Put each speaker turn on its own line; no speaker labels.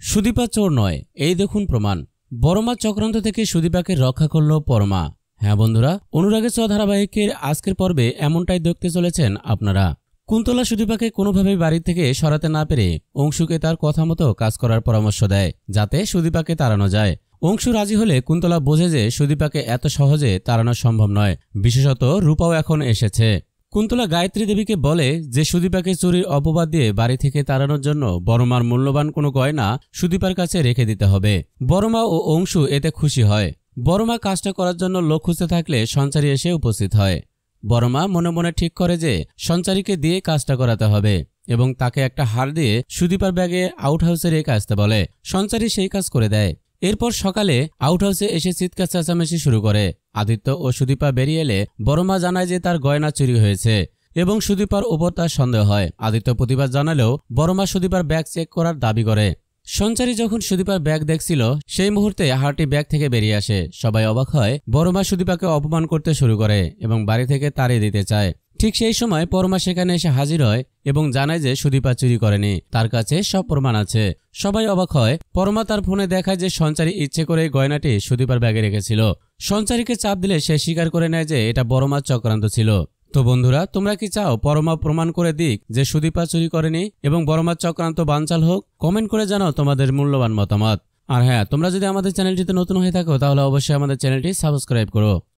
সুদীপা চোর নয়, এই দেখুন প্রমাণ। বড়মা চক্রান্ত থেকে সুদীপাকে রক্ষা করল পরমা। হ্যাঁ বন্ধুরা, অনুরাগের ছোঁয়া ধারাবাহিকের আজকের পর্বে এমনটাই দেখতে চলেছেন আপনারা। কুন্তলা সুদীপাকে কোনোভাবেই বাড়ি থেকে সরাতে না পেরে অংশুকে তার কথা মতো কাজ করার পরামর্শ দেয়, যাতে সুদীপাকে তাড়ানো যায়। অংশু রাজি হলে কুন্তলা বোঝে যে সুদীপাকে এত সহজে তাড়ানো সম্ভব নয়, বিশেষত রূপাও এখন এসেছে। কুন্তলা গায়ত্রী দেবীকে বলে যে সুদীপাকে চুরির অপবাদ দিয়ে বাড়ি থেকে তাড়ানোর জন্য বড়মার মূল্যবান কোনো গয়না সুদীপার কাছে রেখে দিতে হবে। বড়মা ও অংশু এতে খুশি হয়। বড়মা কাজটা করার জন্য লোক খুঁজতে থাকলে সঞ্চারী এসে উপস্থিত হয়। বড়মা মনে মনে ঠিক করে যে সঞ্চারীকে দিয়ে কাজটা করাতে হবে এবং তাকে একটা হার দিয়ে সুদীপার ব্যাগে আউট হাউসে রেখে আসতে বলে। সঞ্চারী সেই কাজ করে দেয়। এরপর সকালে আউট হাউসে এসে চিৎকার চেঁচামেচি শুরু করে। আদিত্য ও সুদীপা বেরিয়ে এলে বড়মা জানায় যে তার গয়না চুরি হয়েছে এবং সুদীপার উপর তার সন্দেহ হয়। আদিত্য প্রতিবাদ জানালেও বড়মা সুদীপার ব্যাগ চেক করার দাবি করে। সঞ্চারী যখন সুদীপার ব্যাগ দেখছিল সেই মুহূর্তে হারটি ব্যাগ থেকে বেরিয়ে আসে। সবাই অবাক হয়। বড়মা সুদীপাকে অপমান করতে শুরু করে এবং বাড়ি থেকে তাড়িয়ে দিতে চায়। ঠিক সেই সময় পরমা সেখানে এসে হাজির হয় এবং জানায় যে সুদীপা চুরি করেনি, তার কাছে সব প্রমাণ আছে। সবাই অবাক হয়। পরমা তার ফোনে দেখায় যে সঞ্চারী ইচ্ছে করে গয়নাটি সুদীপার ব্যাগে রেখেছিল। সঞ্চারীকে চাপ দিলে সে স্বীকার করে নেয় যে এটা বড়মার চক্রান্ত ছিল। তো বন্ধুরা, তোমরা কি চাও পরমা প্রমাণ করে দিক যে সুদীপা চুরি করেনি এবং বড়মার চক্রান্ত বানচাল হোক? কমেন্ট করে জানাও তোমাদের মূল্যবান মতামত। আর হ্যাঁ, তোমরা যদি আমাদের চ্যানেলটিতে নতুন হয়ে থাকো তাহলে অবশ্যই আমাদের চ্যানেলটি সাবস্ক্রাইব করো।